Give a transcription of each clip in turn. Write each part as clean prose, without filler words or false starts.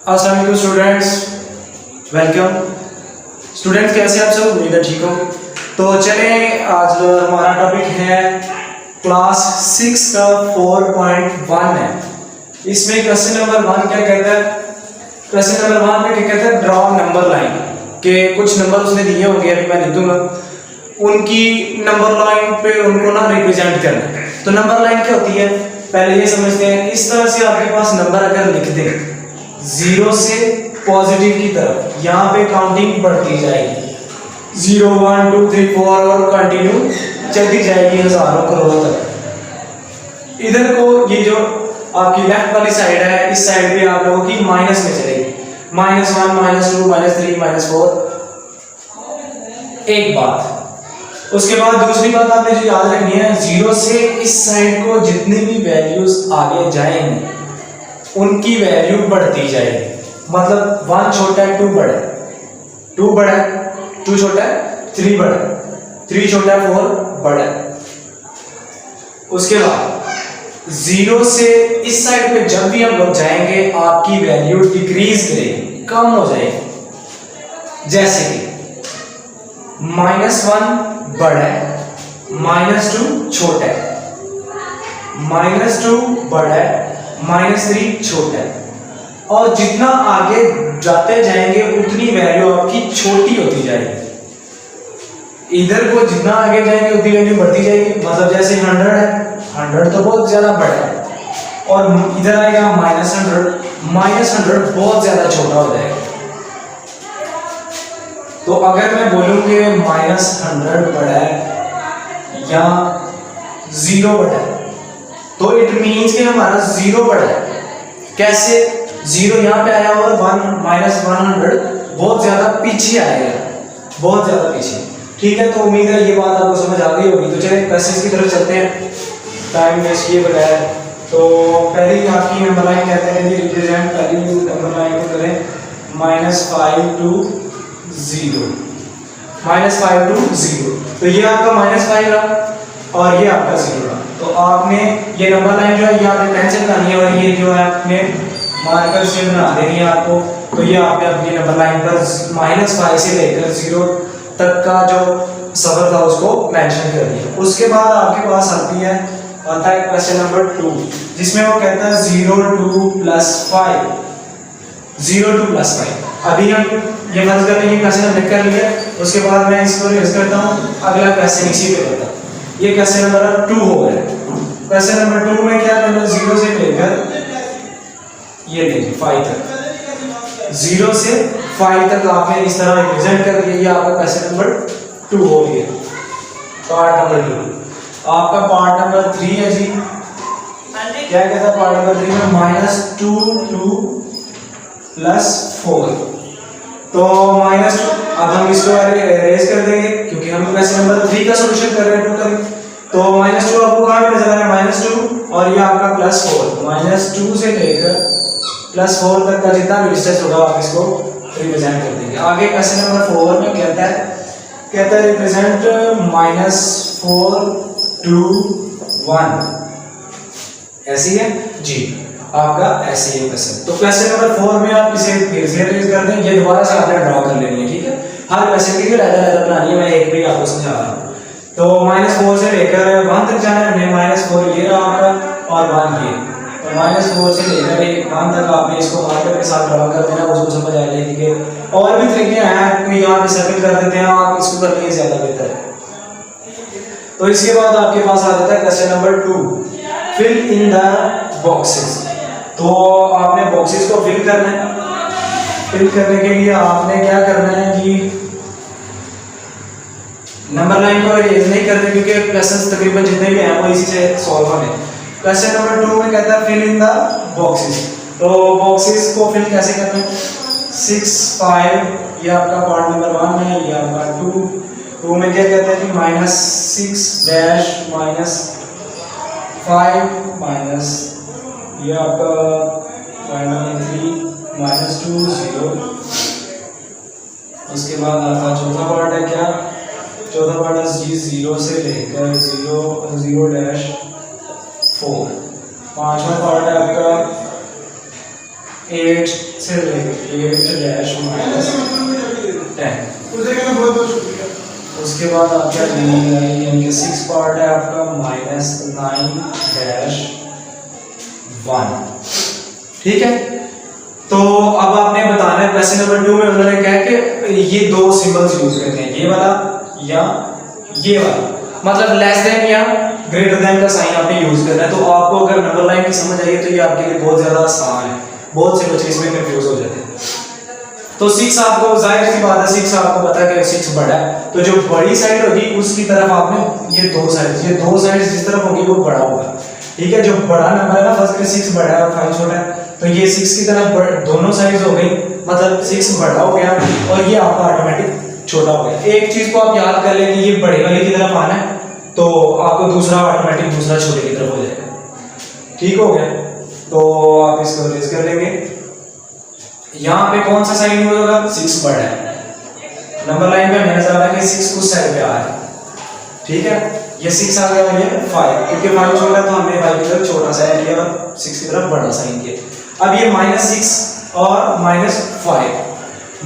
अस्सलाम वालेकुम students, welcome. Students कैसे आप सब? उम्मीद है ठीक हो। तो चले, आज हमारा टॉपिक है क्लास 6 का 4.1 है। इसमें क्वेश्चन नंबर 1 क्या कहता है? क्वेश्चन नंबर 1 में क्या कहता है? ड्रॉ नंबर लाइन के कुछ नंबर उसने दिए होंगे, अभी मैं लिख दूंगा। उनकी नंबर लाइन पे उनको ना रिप्रेजेंट करना है। तो नंबर लाइन क्या होती है पहले ये समझते हैं। इस तरह से आपके पास नंबर अगर लिख दें 0 से पॉजिटिव की तरफ, यहाँ पे काउंटिंग बढ़ती जाएगी 0 1 2 3 4 और कंटिन्यू चलती जाएगी हजारों करोड़ों तक। इधर को ये जो आपकी लेफ्ट वाली साइड है, इस साइड पे आप लोगों की माइनस में चलेगी, -1 -2 -3 -4। एक बात, उसके बाद दूसरी बात आपने जो याद रखनी है, 0 से इस साइड को जितनी भी वैल्यूज आगे जाएंगी उनकी वैल्यू बढ़ती जाएगी। मतलब 1 छोटा है 2 बड़ा है, 2 बड़ा है 2 छोटा है 3 बड़ा है, 3 छोटा है 4 बड़ा है। उसके बाद 0 से इस साइड पे जब भी हम लोग जाएंगे आपकी वैल्यू डिक्रीज करेगी, कम हो जाएगी। जैसे कि -1 बड़ा है, -2 छोटा है, -2 बड़ा है, -3 छोटा है। और जितना आगे जाते जाएंगे उतनी वैल्यू आपकी छोटी होती जाएगी। इधर को जितना आगे जाएंगे उतनी वैल्यू बढ़ती जाएगी। मतलब जैसे 100 है, 100 तो बहुत ज्यादा बड़ा है, और इधर आएगा -100 बहुत ज्यादा छोटा हो जाएगा। तो अगर मैं बोलूं कि -100 बड़ा है या 0 बड़ा है, तो इट मीन्स कि हमारा 0 बड़ा है। कैसे? 0 यहाँ पे आया और -100 बहुत ज्यादा पीछे आएगा, बहुत ज्यादा पीछे। ठीक है, तो उम्मीद है ये बात आपको समझ आ गई होगी। तो चलिए क्वेश्चंस की तरफ चलते हैं, टाइम वेस्ट किए बगैर। तो पहली आपकी नंबर लाइन कहते हैं कि रिप्रेजेंट, पहली नंबर लाइन को करें -5 to 0, -5 to 0। तो ये आपका -5 रहा और ये आपका 0 रहा। तो आपने ये नंबर लाइन जो है ये आपने पेंसिल बनानी है, और ये जो है आपने मार्कर से बना देनी है आपको। तो ये आपने अपनी नंबर लाइन पर -5 से लेकर 0 तक का जो सफर था उसको मेंशन कर दिया। उसके बाद आपके पास आता है क्वेश्चन नंबर 2, जिसमें वो कहता है 0 2 + 5, 0 2 + 5। अभी हम ये फर्ज करते हैं कि क्वेश्चन हमने कर लिया, उसके बाद मैं इसको रिवाइज करता हूँ, अगला क्वेश्चन इसी पे करता हूँ। ये क्वेश्चन नंबर 2 हो गया। क्वेश्चन नंबर 2 में क्या करना है? 0 से लेकर ये देखिए 5 तक, 0 से 5 तक आपने इस तरह रिप्रेजेंट कर दिया। ये आपका क्वेश्चन नंबर 2 हो गया, पार्ट नंबर 2। आपका पार्ट नंबर 3 है जी। क्या कहता है पार्ट नंबर 3 में? -2 2 + 4। तो -2, अब हम इसको एरेज कर देंगे क्योंकि हम क्वेश्चन नंबर 3 का सॉल्यूशन कर रहे हैं 2 का। तो -2 आपको कहां पे नजर आ रहा है? -2 और ये आपका +4, -2 से लेकर +4 तक का जितना भी डिस्टेंस होगा आप इसको रिप्रेजेंट कर देंगे। आगे क्वेश्चन नंबर 4 में कहता है रिप्रेजेंट -4 2 1। ऐसी है जी आपका, ऐसे ही क्वेश्चन। तो क्वेश्चन नंबर 4 में आप इसे फिर से रेज कर दें, ये दोबारा से आपने ड्रॉ कर लेनी है। ठीक है, हर क्वेश्चन की अलग-अलग बनानी है, मैं एक भी आपको समझा रहा हूं। तो -4 से लेकर 1 तक जाना है। -4 ये रहा आपका और 1 ये। तो -4 से लेकर 1 तक आपने इसको मार्कर के साथ ड्रॉ कर देना, उसको समझ आ जाएगी कि और भी तरीके हैं, कोई यहाँ पे सर्कल कर देते हैं, आप इसको कर लिए ज्यादा बेहतर है। तो इसके बाद आपके पास आ जाता है question number 2, fill in the boxes. तो आपने बॉक्सेस को फिल करना है। फिल करने के लिए आपने क्या करना है कि नंबर लाइन को एरेज नहीं करते क्योंकि क्वेश्चंस तकरीबन जितने भी हैं वो इसी से सॉल्व होने। क्वेश्चन नंबर 2 में कहता है फिल इन द बॉक्सेस। तो बॉक्सेस को फिल कैसे करना है? 6 5 ये आपका पार्ट नंबर 1 है, ये आपका 2 में क्या कहता है कि -6 डैश -5 ये आपका -3 -2 0। उसके बाद आपका चौथा पार्ट है क्या? चौथा पार्ट है 0 से लेकर 0 डैश 4। पांचवा पार्ट है आपका 8 से लेके 8 डैश माइनस 10। उसके बाद आपका यानी कि 6 पार्ट है आपका माइनस 9 डैश 1। ठीक है, तो अब आपने बताना है क्वेश्चन नंबर 2 में उन्होंने कहा कि ये दो सिंबल्स यूज करते हैं, ये वाला या ये वाला, मतलब लेस देन या ग्रेटर देन का साइन आपने यूज करना है। तो आपको अगर नंबर लाइन की समझ आई तो ये आपके लिए बहुत ज्यादा आसान है, बहुत से बच्चे इसमें कंफ्यूज हो जाते हैं। तो 6 आपको जाहिर सी बात है 6 आपको पता है कि 6 बड़ा है, तो जो बड़ी साइड होगी उसकी तरफ आपने ये दो साइड जिस तरफ होगी वो बड़ा होगा। ठीक है, जो बड़ा नंबर है ना फर्स्ट के 6 बड़ा है और 5 छोटा है, तो ये 6 की तरफ दोनों साइड्स हो गई, मतलब 6 बड़ा हो गया और ये आपका ऑटोमेटिक छोटा हो गया। एक चीज को आप याद कर लें कि ये बड़े वाले की तरफ आना है तो आपको दूसरा ऑटोमेटिक दूसरा छोटे की तरफ हो जाएगा। ठीक हो गया, तो आप इसको रेज कर लेंगे। यहाँ पे कौन सा साइन यूज होगा, 6 बड़ा है, नंबर लाइन पे हमें नजर आ रहा है कि 6 उस साइड पे आ रहा है। ठीक है, ये 6 आ गया, ये 5, क्योंकि 5 छोटा है तो हमने 5 की तरफ छोटा साइन किया और 6 की तरफ बड़ा साइन किया। अब ये -6 और -5,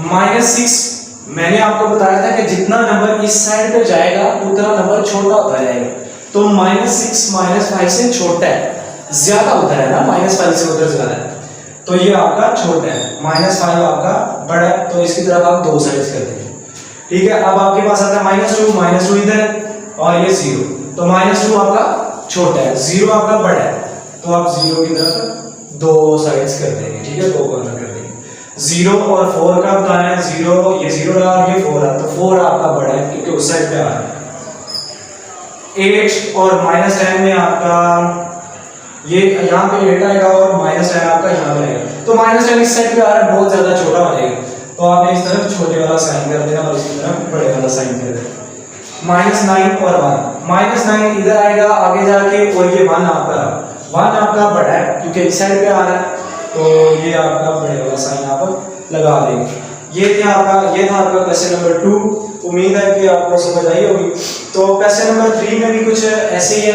-6 मैंने आपको बताया था कि जितना नंबर इस साइड पे जाएगा उतना नंबर छोटा होता जाएगा, तो -6 -5 से छोटा है, ज्यादा होता है ना, -5 से उधर ज्यादा है, तो ये आपका छोटा है, -5 आपका बड़ा है, तो इसकी तरफ आप दो साइड्स कर देंगे। ठीक है, अब आपके पास आता है -2 इधर और ये 0, तो -2 आपका छोटा है, 0 आपका बड़ा है, तो आप 0 की तरफ दो साइड्स कर देंगे। ठीक है, दो कॉर्नर कर देंगे। 0 और 4 का बताना है, 0 ये 0 रहा और ये 4 रहा, तो 4 आपका बड़ा है क्योंकि उस साइड पे आ रहा है। 8 और -10 में आपका ये यहाँ पे 8 आएगा और -10 आपका यहाँ पे आएगा, तो -10 इस साइड पे आ रहा है, बहुत ज्यादा छोटा हो जाएगा, तो आपने इस तरफ छोटे वाला साइन कर देना और इसी तरफ बड़े वाला साइन कर देना। -9 और 1, -9 इधर आएगा आगे जाके और ये 1 आपका बड़ा है क्योंकि इस साइड पे आ रहा है, तो ये आपका बड़े वाला साइन आप लगा देंगे। ये था आपका क्वेश्चन नंबर 2। उम्मीद है कि आपको समझ आई होगी। तो क्वेश्चन नंबर 3 में भी कुछ ऐसे ही है,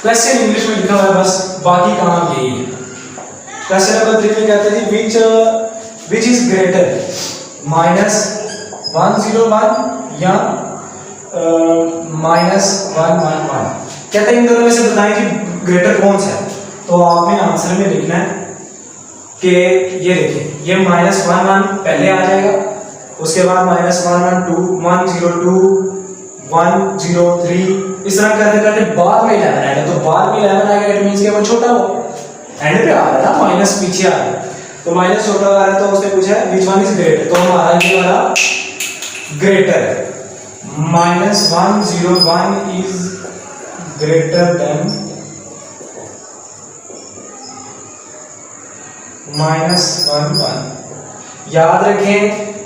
क्वेश्चन इंग्लिश में लिखा हुआ है बस, बाकी काम यही है। क्वेश्चन नंबर 3 में कहते हैं विच इज ग्रेटर -101 या -111, कहते हैं इन दोनों में से बताएं कि ग्रेटर कौन सा है। तो आपने आंसर में लिखना है कि ये देखिए, ये -11 पहले आ जाएगा, उसके बाद -112 102 103 इस तरह करते करते बाद में 11 आएगा, तो बाद में 11 आएगा, इट मींस कि वो छोटा हो, एंड पे आ रहा है ना, माइनस पीछे आ रहा है, तो माइनस छोटा आ रहा है, तो उसने पूछा है व्हिच वन इज ग्रेटर, तो हमारा ये वाला ग्रेटर है, -101 इज ग्रेटर देन -11। याद रखें,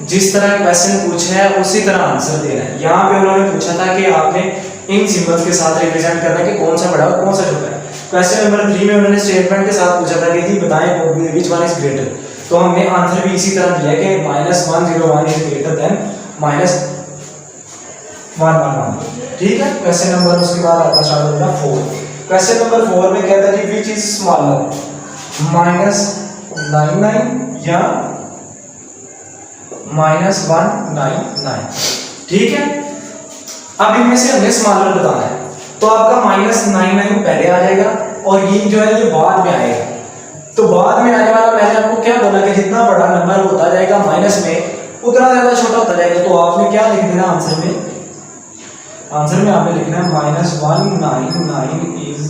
जिस तरह क्वेश्चन पूछा है उसी तरह आंसर देना है। यहाँ पे उन्होंने पूछा था कि आपने इन सिंबल्स के साथ रिप्रेजेंट करना है कि कौन सा बड़ा और कौन सा छोटा है। क्वेश्चन नंबर 3 में उन्होंने स्टेटमेंट के साथ पूछा था कि जी बताएं व्हिच वन इज ग्रेटर, तो हमने आंसर भी इसी तरह दिया कि -101 इज ग्रेटर देन -111। ठीक है, क्वेश्चन नंबर उसके बाद आपका स्टार्ट होगा 4। क्वेश्चन नंबर 4 में कहता है कि व्हिच इज स्मॉलर, -99 या -199। ठीक है, अब इनमें से हमें स्मॉलर बताना है, तो आपका -99 पहले आ जाएगा और ये जो है ये बाद में आएगा। तो बाद में आने वाला मैंने आपको क्या बोला कि जितना बड़ा नंबर होता जाएगा माइनस में उतना ज्यादा छोटा होता जाएगा। तो आपने क्या लिख देना आंसर में, आंसर में आपने लिखना है -199 इज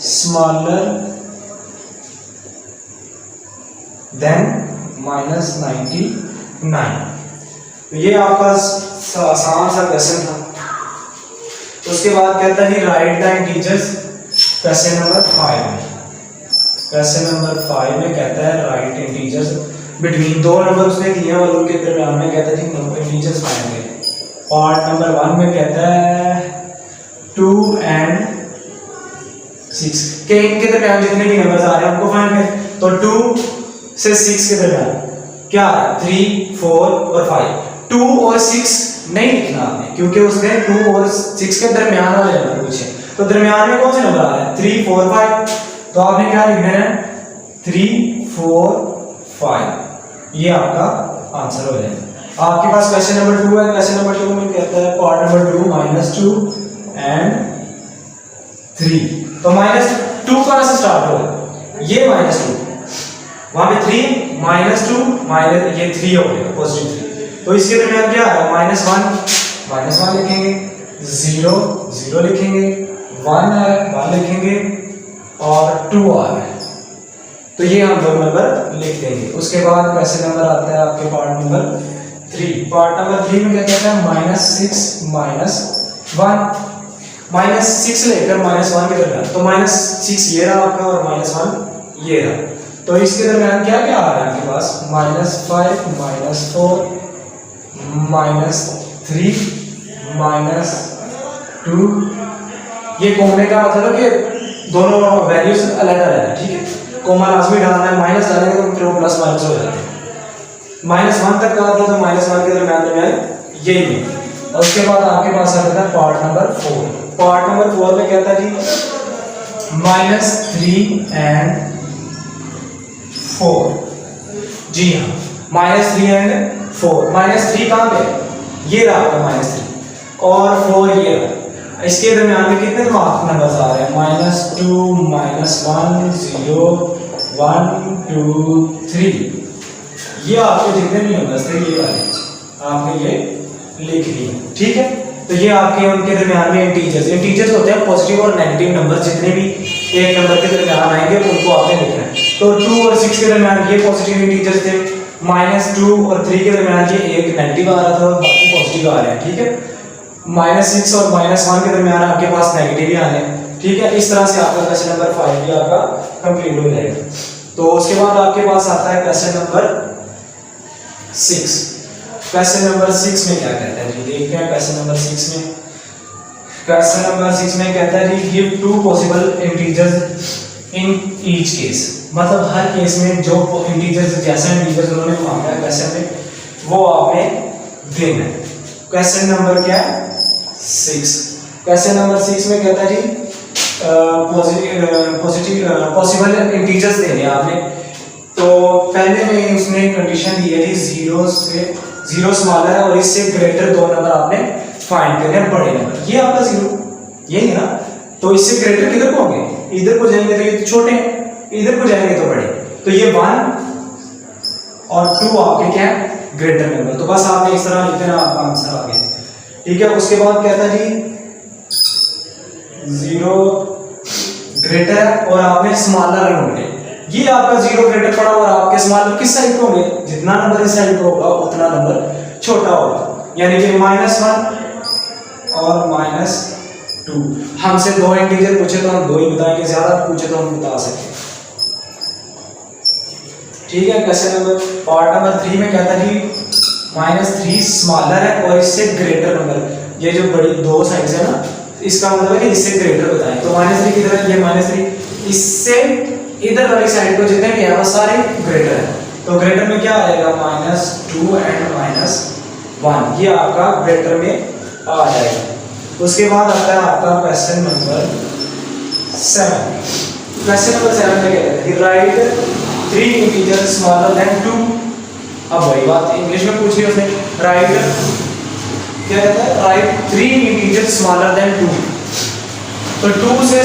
स्मॉलर देन -99। तो ये आपका आसान सा क्वेश्चन था। उसके बाद कहता है right the integers, question number 5 में, क्वेश्चन नंबर 5 में कहता है राइट इंटीजर्स बिटवीन, दो नंबर उसने दिए और उनके दरमियान में कहता है जी नंबर इंटीजर्स फाइंड करें। पार्ट नंबर 1 में कहता है 2 and 6 के इनके दरमियान जितने भी नंबर्स आ रहे हैं उनको फाइंड करें। तो 2 से 6 के दरमियान क्या आ रहा है, 3 4 और 5। 2 और 6 नहीं लिखना आपने क्योंकि उसने 2 और 6 के दरमियान वाले नंबर पूछे, तो दरमियान में कौन से नंबर आ रहे हैं 3 4 5, तो आपने क्या लिखना है 3 4 5। ये आपका आंसर हो जाएगा। आपके पास क्वेश्चन नंबर 2 है। क्वेश्चन नंबर 2 में कहता है पार्ट नंबर 2 -2 एंड 3। तो -2 कहां से स्टार्ट होगा? ये -2, वहां पे 3 -2 माइनस ये 3 हो गया पॉजिटिव 3। तो इसके दरमियान क्या है? -1 लिखेंगे, 0 0 लिखेंगे, 1 है 1 लिखेंगे और 2 आ रहा है। तो ये हम दो नंबर लिख देंगे। उसके बाद क्वेश्चन नंबर आता है आपके पार्ट नंबर 3। पार्ट नंबर 3 में क्या कहता है? -6 -1 -6 लेकर -1 के दरमियान। तो -6 ये रहा आपका और -1 ये रहा। तो इसके दरमियान क्या क्या आ रहा है आपके पास? -5 -4 -3 -2। ये कोमने का मतलब है कि दोनों वैल्यूज अलग अलग है, ठीक है। कोमा लाजमी डालना है, माइनस डालेंगे तो फिर वो प्लस माइनस हो जाते हैं। -1 तक का था तो -1 के दरमियान यही है। और उसके बाद आपके पास आ जाता है पार्ट नंबर 4। पार्ट नंबर 4 में क्या था जी? -3 एंड 4। जी हाँ, -3 एंड 4। -3 कहाँ पे? ये रहा आपका -3 और 4 ये रहा। इसके दरमियान में कितने नंबर्स आ रहे हैं? -2 -1 0 1 2 3। ये आपके जितने भी नंबर्स थे ये वाले आपने ये लिख दिए, ठीक है। तो ये आपके उनके दरमियान में इंटीजर्स होते हैं पॉजिटिव और नेगेटिव नंबर। जितने भी एक नंबर के दरमियान आएंगे उनको आपने लिखना है। तो 2 और 6 के दरमियान ये पॉजिटिव इंटीजर्स थे, -2 और 3 के दरमियान ये एक नेगेटिव आ रहा था और बाकी पॉजिटिव आ रहे हैं, ठीक है। -6 और -1 के दरमियान आपके पास नेगेटिव ही आने हैं, ठीक है। इस तरह से आपका क्वेश्चन नंबर 5 भी आपका कंप्लीट हो जाएगा। तो उसके बाद आपके पास आता है क्वेश्चन नंबर 6। क्वेश्चन नंबर 6 में क्या कहता है जी? देखते हैं क्वेश्चन नंबर 6 में। क्वेश्चन नंबर 6 में कहता है जी give 2 possible integers in each case. मतलब हर केस में जो इंटीजर्स जैसा इंटीजर्स उन्होंने मांगा है क्वेश्चन में वो आपने देना है। क्वेश्चन नंबर क्या है? 6। क्वेश्चन नंबर 6 में कहता है जी पॉसिबल इंटीजर्स देने आपने। तो पहले में उसने कंडीशन दी है जी 0 स्मॉलर है और इससे ग्रेटर 2 नंबर आपने फाइंड करने हैं, बड़े नंबर। ये आपका 0 यही है ना। तो इससे ग्रेटर किधर को होंगे? इधर को जाएंगे तो ये तो छोटे हैं, इधर को जाएंगे तो बड़े। तो ये 1 और 2 आपके क्या है? Greater number. तो बस आपने इस तरह लिख देना, आपका आंसर आ गया, ठीक है। उसके बाद कहता है जी 0 ग्रेटर है और आपने स्मॉलर ढूंढे। ये आपका 0 ग्रेटर पड़ा और आपके स्मॉलर किस साइड पे होंगे? जितना नंबर इस साइड पे होगा उतना नंबर छोटा होगा। यानी कि -1 और -2। हमसे 2 इंटीजर पूछे तो हम 2 ही बताएंगे, ज्यादा पूछे तो हम बता सकते हैं, ठीक है। क्वेश्चन नंबर पार्ट नंबर 3 में कहता है जी -3 स्मॉलर है और इससे ग्रेटर नंबर। ये जो बड़ी 2 साइड्स है ना, इसका मतलब है कि इससे ग्रेटर बताएं। तो -3 की तरह ये -3 इससे इधर वाली साइड को जितने भी है वो सारे ग्रेटर है। तो ग्रेटर में क्या आएगा? -2 एंड -1। ये आपका ग्रेटर में आ जाएगा। उसके बाद आता है आपका क्वेश्चन नंबर 7। क्वेश्चन नंबर 7 में कहता है कि राइट 3 इंटीजर्स स्मॉलर देन 2। अब वही बात इंग्लिश में पूछ लिया उसने। राइट क्या कहता है? Right 3 integers smaller than 2। तो 2 से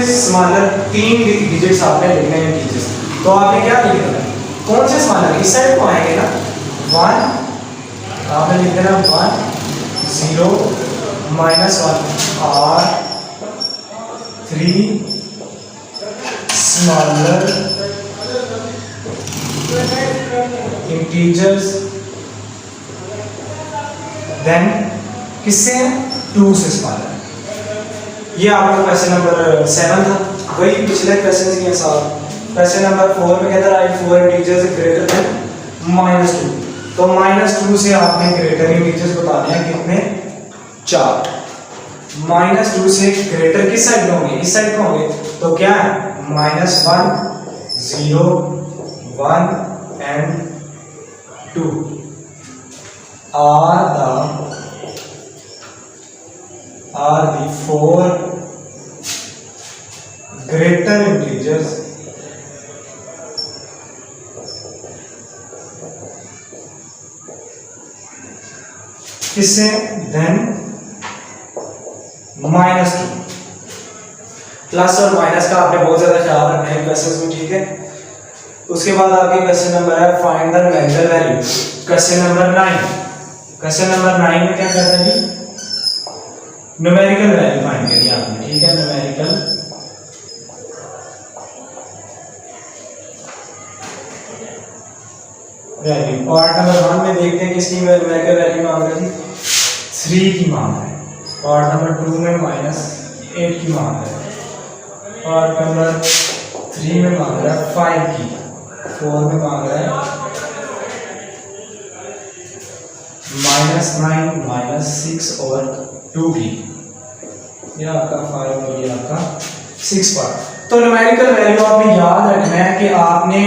स्मॉलर 3 डिजिट्स आपने लिखने हैं इंटीजर्स। तो आपने क्या लिखना है? कौन से स्मॉलर? इस साइड को आएंगे ना। 1 आपने लिख देना 1 0 -1 और 3 स्मॉलर इंटीजर्स देन किससे? 2 से स्मॉलर। ये आपका क्वेश्चन नंबर 7 था, वही पिछले क्वेश्चन के साथ। क्वेश्चन नंबर 4 में कहता है राइट 4 इंटीजर्स ग्रेटर देन -2। तो -2 से आपने ग्रेटर इंटीजर्स बताने हैं कितने? 4। -2 से ग्रेटर किस साइड में होंगे? इस साइड में होंगे। तो क्या है? -1 0 1 and 2 are the 4 greater integers किससे? देन -2। प्लस और माइनस का आपने बहुत ज्यादा ख्याल रखना है क्वेश्चंस में, ठीक है। उसके बाद आपके क्वेश्चन नंबर है find the numerical value, question number 9। Question number 9 में क्या करना है जी? न्यूमेरिकल वैल्यू फाइंड करिए आपने, ठीक है। न्यूमेरिकल वैल्यू पार्ट नंबर 1 में देखते हैं किसकी न्यूमेरिकल वैल्यू मांग रहा है? 3 की मांग है। पार्ट नंबर 2 में -8 की मांग है। पार्ट नंबर 3 में मांग रहा है 5 की। 4 में मांग रहा है -9 -6 और 2 की। ये आपका 5 और ये आपका 6 पार्ट। तो न्यूमेरिकल वैल्यू आपने याद रखना है कि आपने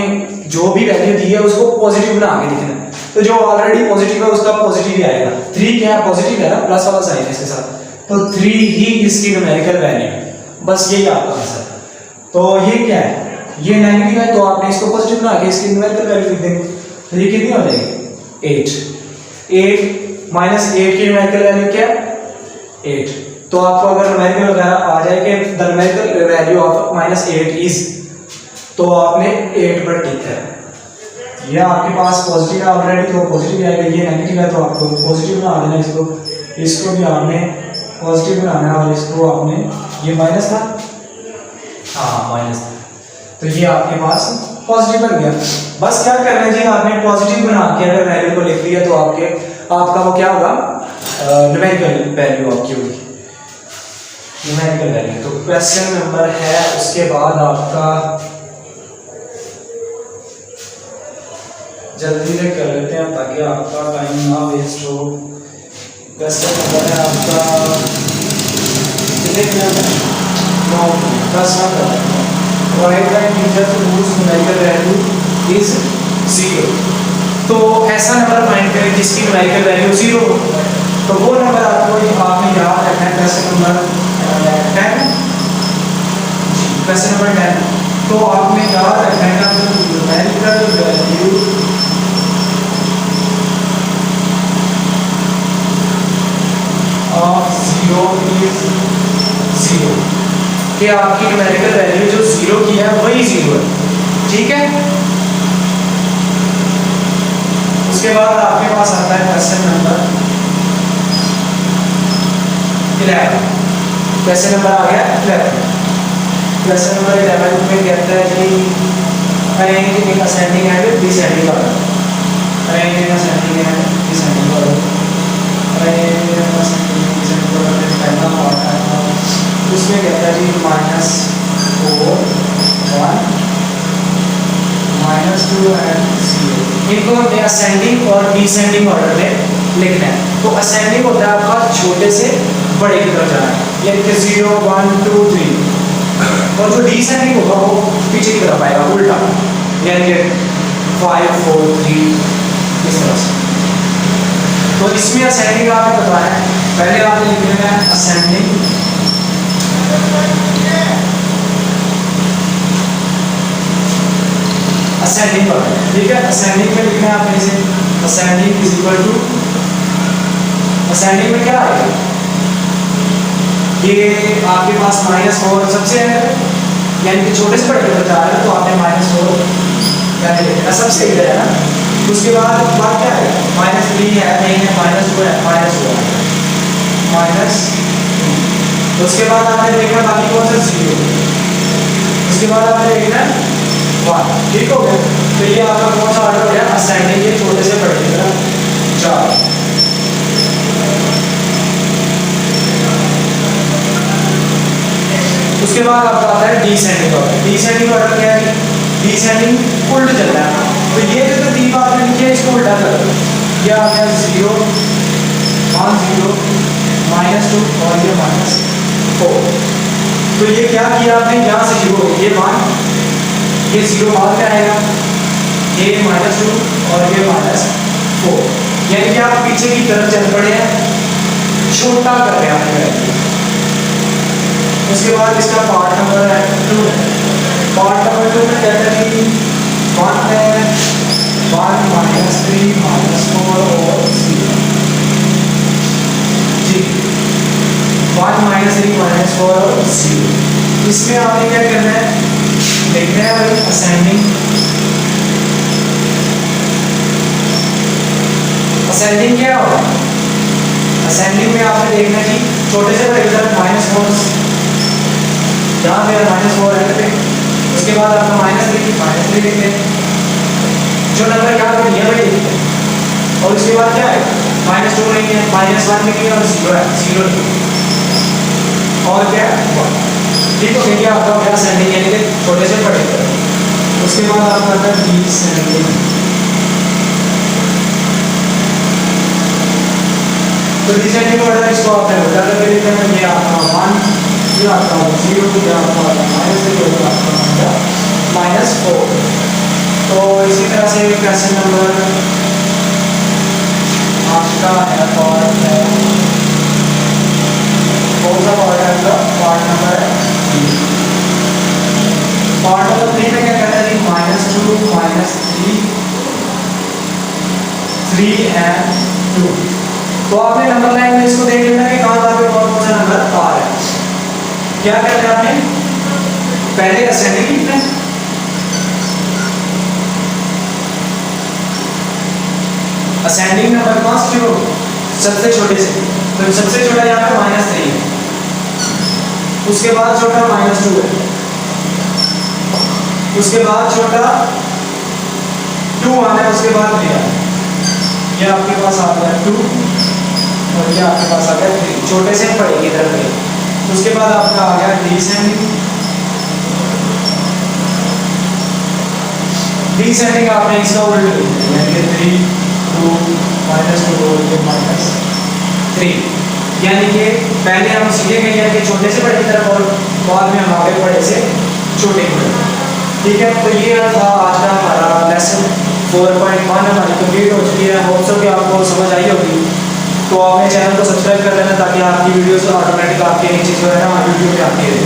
जो भी वैल्यू दी है उसको पॉजिटिव बना के लिखना है। तो जो ऑलरेडी पॉजिटिव है उसका पॉजिटिव ही आएगा। 3 क्या है? पॉजिटिव है ना, प्लस वाला साइन है इसके साथ, तो 3 ही इसकी न्यूमेरिकल वैल्यू है। बस यही आपका आंसर है। तो ये क्या है? ये नेगेटिव है, तो आपने इसको पॉजिटिव बना के इसकी न्यूमेरिकल वैल्यू लिख देंगे। तो ये कितनी हो जाएगी? 8 -8 की न्यूमेरिकल वैल्यू क्या है? 8। तो आपको अगर न्यूमेरिकल वगैरह आ जाए कि the numerical value of -8 is, तो आपने 8 पर टिक है। ये आपके पास पॉजिटिव है ऑलरेडी, तो पॉजिटिव आएगा। ये नेगेटिव है तो आपको पॉजिटिव बना देना इसको। इसको भी आपने पॉजिटिव बनाना है और इसको आपने, ये माइनस था, हाँ माइनस था, तो ये आपके पास पॉजिटिव बन गया। बस क्या करना है जी, आपने पॉजिटिव बना के अगर वैल्यू को लिख दिया तो आपका वो क्या होगा? न्यूमेरिकल वैल्यू आपकी होगी, न्यूमेरिकल वैल्यू। तो क्वेश्चन नंबर है, उसके बाद आपका जल्दी से कर लेते हैं ताकि आपका टाइम ना वेस्ट हो। क्वेश्चन नंबर है आपका कितने minute? 10 number. Right the integer whose numerical value is 0। तो ऐसा नंबर फाइंड करें जिसकी न्यूमेरिकल वैल्यू 0 हो। तो वो नंबर आपने याद रखना है। Question number 10, question number 10। तो आपने याद रखना है कि न्यूमेरिकल वैल्यू ऑफ 0 इज 0, कि आपकी न्यूमेरिकल वैल्यू जो 0 की है वही 0 है, ठीक है। उसके बाद आपके पास आता है क्वेश्चन नंबर 11। क्वेश्चन नंबर आ गया 11। क्वेश्चन नंबर 11 में कहता है कि arrange in ascending and descending order. Arrange in ascending and descending order. Arrange in ascending and descending order में पहला पार्ट है, उसमें कहता है जी -4 1 -2 एंड 0। इनको हमने असेंडिंग और डिसेंडिंग ऑर्डर में लिखना है। तो असेंडिंग होता है आपका छोटे से बड़े की तरफ जाना है, यानी कि 0 1 2 3, और जो डिसेंडिंग होगा वो पीछे की तरफ आएगा उल्टा, यानी कि 5 4 3 इस तरह से। तो इसमें असेंडिंग आपने बताना है, पहले आपने लिखना है असेंडिंग असेंडिंग पर, ठीक है। असेंडिंग में लिखना है आपने इसे, ascending is equal to, ascending में क्या आएगा? ये आपके पास -4 सबसे है, यानी कि छोटे से बड़े की तरफ जा रहा है, तो आपने -4 यानी लिखना सबसे इधर है ना। उसके बाद क्या है? -3 है, नहीं है, -2 है, -2 उसके बाद आपने देखना बाकी कौन सा 0, उसके बाद आपने देखना 1, ठीक हो गया। तो ये आपका कौन सा ऑर्डर हो गया? असेंडिंग, ये छोटे से बड़े की तरफ जा रहा है। उसके बाद आपका आता है डिसेंडिंग ऑर्डर। डिसेंडिंग ऑर्डर क्या है? डिसेंडिंग उल्ट चलना है। तो ये जो तरतीब आपने लिखी है इसको उल्टा कर दो। ये आ गया 0 1 0 -2 और ये -4। तो ये क्या किया आपने? यहाँ से 0, ये 1, ये 0 बाद में आएगा, ये -2 और ये -4, यानी कि आप पीछे की तरफ चल पड़े हैं, छोटा कर रहे हैं आपने। उसके बाद इसका पार्ट नंबर है 2 है। पार्ट नंबर 2 में कहता है कि 1 है 1 -3 -4 और 0, 1 -3 -4 और 0। इसमें आपने क्या करना है, देखना है भाई असेंडिंग क्या होगा। असेंडिंग में आपने देखना कि छोटे से बड़े की तरफ -4 यहाँ पे -4 है पे, उसके बाद आपका -3 लिखते हैं, जो नंबर यहाँ पे दिया वही लिखते हैं, और उसके बाद क्या है -2 नहीं है, -1 भी नहीं है और 0 है, 0 नहीं है, और क्या है 1। ठीक हो गया आपका क्या असेंडिंग यानी कि छोटे से बड़े की तरफ। उसके बाद आपका आता है डिसेंडिंग। तो डिसेंडिंग ऑर्डर इसको आपने उल्टा करके लिखना है, ये आपका 1, ये आपका 0, ये आपका -3, ये आपका -4। तो इसी तरह से क्वेश्चन नंबर आपका है पार्ट है, कौन सा पार्ट है आपका, पार्ट नंबर 3। पार्ट नंबर 3 में क्या कहता है, -2 -3 and 2। तो आपने नंबर लाइन में इसको देख लेना कि कहां पे कौन सा नंबर आ रहा है। क्या करना है आपने, पहले असेंडिंग लिखना है, असेंडिंग नंबर कौन सा शुरू, सबसे छोटे से, तो सबसे छोटा यहाँ पे -3 है, उसके बाद छोटा -2 है, उसके बाद छोटा 2 आना है, उसके बाद 3 आना है, ये आपके पास आ गया 2 और ये आपके पास आ गया 3, छोटे से बड़े की तरफ गए। उसके बाद आपका आ गया डिसेंडिंग। डिसेंडिंग आपने इसका उल्टा लिखना है, यानी कि 3 2 -3, यानी कि पहले हम सीधे गए हैं कि छोटे से बड़े की तरफ और बाद में हम आगे बड़े से छोटे की तरफ। ठीक है, तो ये था आज का हमारा लेसन 4.1 हमारी कंप्लीट हो चुकी है। होप सो कि आपको समझ आई होगी। तो आप मेरे चैनल को सब्सक्राइब कर लेना ताकि आपकी वीडियोस ऑटोमेटिक आपके नीचे जो है ना हमारी वीडियो पे आती रहे।